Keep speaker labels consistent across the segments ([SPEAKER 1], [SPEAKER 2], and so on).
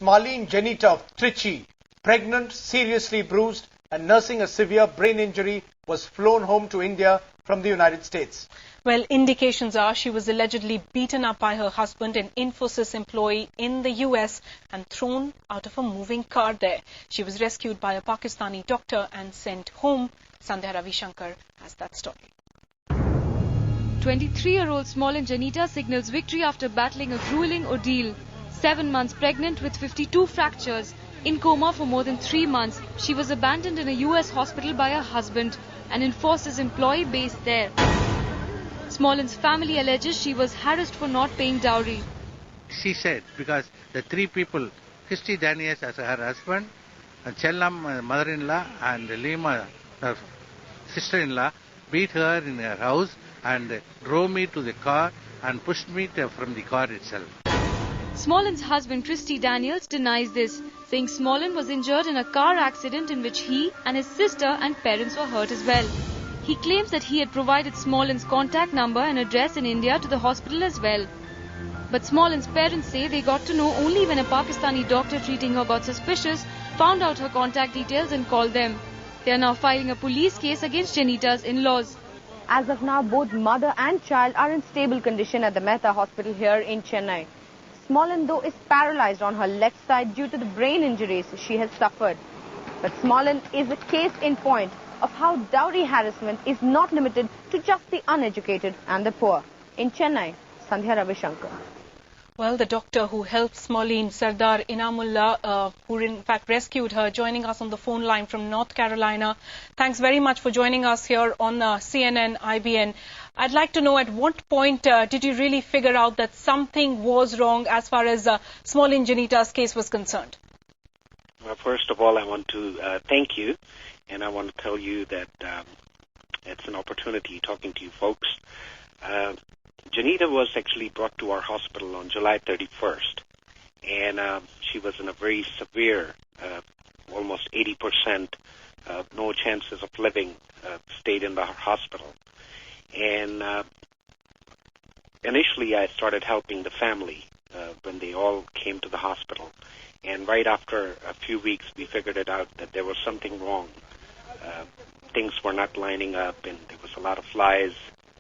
[SPEAKER 1] Smalin Janita of Trichy, pregnant, seriously bruised and nursing a severe brain injury, was flown home to India from the United States.
[SPEAKER 2] Well, indications are she was allegedly beaten up by her husband, an Infosys employee in the US, and thrown out of a moving car there. She was rescued by a Pakistani doctor and sent home. Sandhya Ravishankar has that story.
[SPEAKER 3] 23-year-old Smalin Janita signals victory after battling a grueling ordeal. 7 months pregnant with 52 fractures, in coma for more than 3 months, she was abandoned in a US hospital by her husband, an Infosys employee based there. Smalin's family alleges she was harassed for not paying dowry.
[SPEAKER 4] She said because the three people, Christy Daniels as her husband, Chellam mother-in-law and Lima her sister-in-law beat her in her house and drove me to the car and pushed me from the car itself.
[SPEAKER 3] Smalin's husband Christy Daniels denies this, saying Smalin was injured in a car accident in which he and his sister and parents were hurt as well. He claims that he had provided Smalin's contact number and address in India to the hospital as well. But Smalin's parents say they got to know only when a Pakistani doctor treating her got suspicious, found out her contact details and called them. They are now filing a police case against Janita's in-laws.
[SPEAKER 5] As of now, both mother and child are in stable condition at the Mehta Hospital here in Chennai. Smalin, though, is paralyzed on her left side due to the brain injuries she has suffered. But Smalin is a case in point of how dowry harassment is not limited to just the uneducated and the poor. In Chennai, Sandhya Ravishankar.
[SPEAKER 2] Well, the doctor who helped Smalin, Sardar Inamullah, who in fact rescued her, joining us on the phone line from North Carolina. Thanks very much for joining us here on CNN IBN. I'd like to know at what point did you really figure out that something was wrong as far as Smalin Janita's case was concerned?
[SPEAKER 6] Well, first of all, I want to thank you, and I want to tell you that it's an opportunity talking to you folks. Janita was actually brought to our hospital on July 31st, and she was in a very severe, almost 80%, no chances of living, state in the hospital. And initially I started helping the family when they all came to the hospital. And right after a few weeks, we figured it out that there was something wrong. Things were not lining up, and there was a lot of lies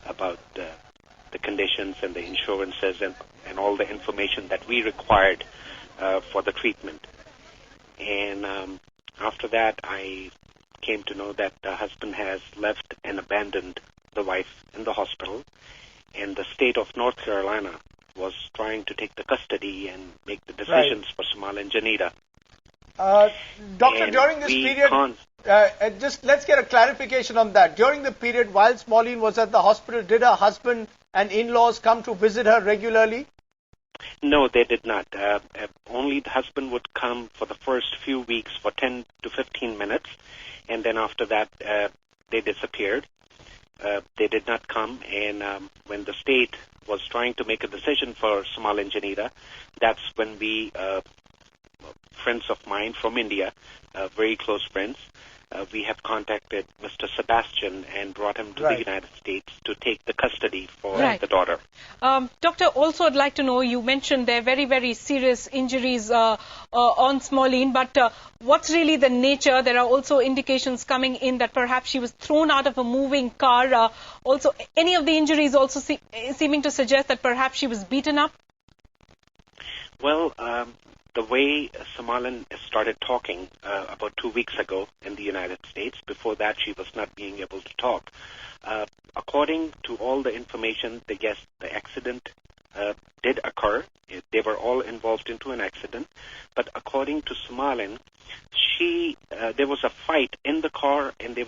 [SPEAKER 6] about the conditions and the insurances and all the information that we required for the treatment. And after that, I came to know that the husband has left and abandoned the wife in the hospital, and the state of North Carolina was trying to take the custody and make the decisions for Smalin Janita.
[SPEAKER 1] Doctor, and during this period, just let's get a clarification on that. During the period while Smalin was at the hospital, did her husband and in-laws come to visit her regularly?
[SPEAKER 6] No, they did not. Only the husband would come for the first few weeks for 10 to 15 minutes, and then after that, they disappeared. They did not come, and when the state was trying to make a decision for Smalin Janita, that's when we, friends of mine from India, very close friends, we have contacted Mr. Sebastian and brought him to the United States to take the custody for the daughter.
[SPEAKER 2] Doctor, also I'd like to know, you mentioned there are very, very serious injuries on Smalin, but what's really the nature? There are also indications coming in that perhaps she was thrown out of a moving car. Also, any of the injuries also seeming to suggest that perhaps she was beaten up?
[SPEAKER 6] Well, the way Smalin started talking about 2 weeks ago in the United States, before that she was not being able to talk. According to all the information, yes, the accident did occur. They were all involved into an accident. But according to Smalin, there was a fight in the car, and they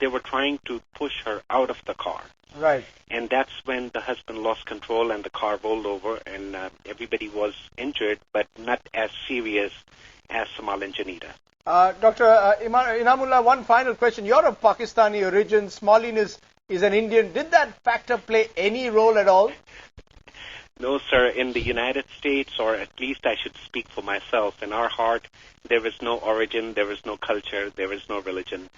[SPEAKER 6] were trying to push her out of the car.
[SPEAKER 1] Right.
[SPEAKER 6] And that's when the husband lost control and the car rolled over, and everybody was injured, but not as serious as Smalin Janita.
[SPEAKER 1] Dr. Inamullah, one final question. You're of Pakistani origin. Smalin is an Indian. Did that factor play any role at all?
[SPEAKER 6] No, sir. In the United States, or at least I should speak for myself, in our heart, there is no origin, there is no culture, there is no religion.